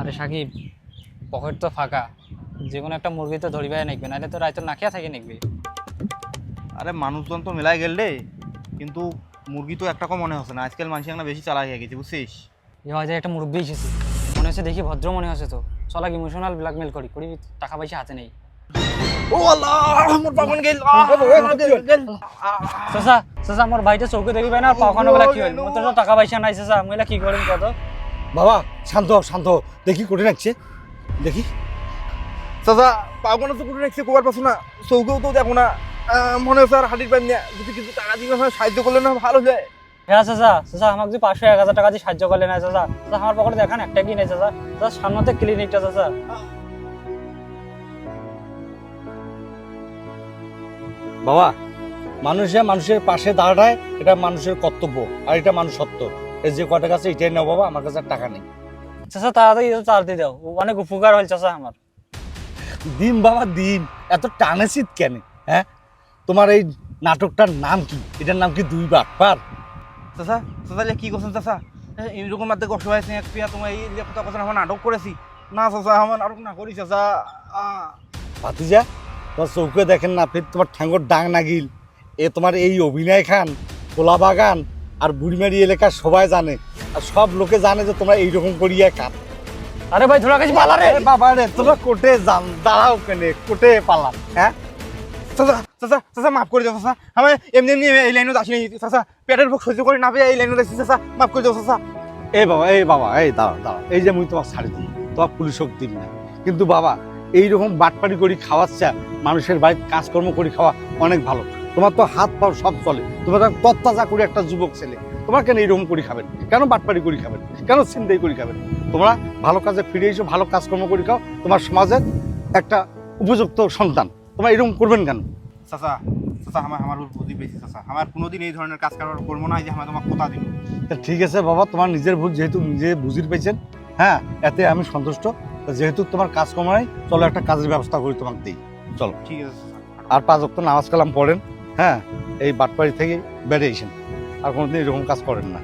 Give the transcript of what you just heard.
আরে সাকিব, পকেট তো ফাঁকা, যে কোনো একটা মুরগি তো ধরিবাই নিকবে, নাহলে তো রাইতো না খেয়া থাকে নিকবে। আরে মানুষজন তো মেলাই গেল রে, কিন্তু মুরগি তো একটা কম মনে হচ্ছে না। আজকাল মানুষ একটা বেশি চালাক হয়ে গেছে, বুঝছিস? এ হয় যে একটা মুরব্বি এসেছে, মনে হচ্ছে দেখি ভদ্র মনে হচ্ছে, তো চলা ইমোশনাল ব্ল্যাকমেল করি করি, টাকা পয়সা হাতে নেই। ও আল্লাহ, আমার পাগল গেল। চাচা চাচা, আমার ভাইটা চৌকে দেখি পাই না, পাখানো বেলা কি হইল, মোর তো টাকা পয়সা নাই চাচা, মহিলা কি করেন কত। বাবা শান্ত হও, শান্ত হও। দেখি কোটে রাখছে, দেখি। চাচা পাগল তো করে রাখছে, কোবার পাচ্ছ না, চৌকেও তো দেখো না। মনে হচ্ছে আর হাটির পাই না, যদি কিছু টাকা দিবে সাহায্য করলে না ভালো হয়। হ্যাঁ চাচা, চাচা আমাকে যদি 500-1000 টাকা দিয়ে সাহায্য করলে না চাচা, চাচা আমার পকেটে দেখান একটা কি নেই চাচা, চাচা সামনে ক্লিনিকটা চাচা। বাবা, মানুষের পাশে দাঁড়ায়, এটা মানুষের কর্তব্য, আর এটা মানুষত্ব। এই যে কটা কাছে এটাই নাও বাবা, আমার কাছে আর টাকা নেই। চাচা তাড়াতাড়ি চার দিয়ে দাও, অনেক উপকার হল চাচা আমার। দিন বাবা দিন, এত টানেছিস কেন? হ্যাঁ, তোমার এই নাটকটার নাম কি? এটার নাম কি দুই বাটপার? চাচা চাচা কি করছেন চাচা? এইরকম মাত্র কষ্ট হয়েছে এক পিয়া, তোমার এই কথা কথা আমার নাটক করেছি না চাচা, আমার নাটক না করি চাচা। ভাতিজা, তোমার চৌকে দেখেন না, ফের তোমার ঠ্যাঙ্গর ডাং নাগিল। এ তোমার এই অভিনয় খান, কোলা বাগান আর বুড়িমারি এলাকার সবাই জানে, আর সব লোকে জানে যে তোমরা এইরকম করিয়া খান। আরে ভাই ধরা কাছে পালা রে। আরে বাবা রে, তোমরা কোটে যান, দাঁড়াও কেন, কোটে পালাম? হ্যাঁ চাচা চাচা চাচা মাফ করে দাও চাচা, আমি এমনি এমনি এই লাইনে আসিনি চাচা, পেটের ভোগ সহ্য করে না পেয়ে এই লাইনে আসছি চাচা, মাফ করে দাও চাচা। এই বাবা এই দাঁড়াও দাঁড়াও, এই যে মুই তোমার ছাড়ি দিই, তোমার পুলিশ হোক দিন না, কিন্তু বাবা এইরকম বাটপাড়ি করি খাওয়াচ্ছে, মানুষের বাড়িতে কাজকর্ম করে খাওয়া অনেক ভালো। তোমার তো হাত পাও সব চলে, তোমার তত্তাজা করে একটা যুবক ছেলে, তোমার কেন এইরকম করি খাবেন? কেন বাটপাড়ি করি খাবেন? কেন ছিনতাই করি খাবেন? তোমরা ভালো কাজে ফিরে এসো, ভালো কাজকর্ম করে খাও, তোমার সমাজের একটা উপযুক্ত সন্তান, তোমরা এরকম করবেন কেন? চাচা চাচা আমার বুঝি পেয়েছি চাচা, আমার কোনোদিন এই ধরনের কাজ কারবার করবো না, এই যে আমি তোমার কথা দিন। তা ঠিক আছে বাবা, তোমার নিজের ভুল যেহেতু নিজে বুঝির পেয়েছেন, হ্যাঁ, এতে আমি সন্তুষ্ট। যেহেতু তোমার কাজকর্ম নাই, চলো একটা কাজের ব্যবস্থা করি তোমাকে দিই, চলো। ঠিক আছে চাচা। আর 5 ওয়াক্ত নামাজ কালাম পড়েন, হ্যাঁ, এই বাটপাড়ি থেকে বেড়ে এসেন, আর কোনোদিন এরকম কাজ করেন না।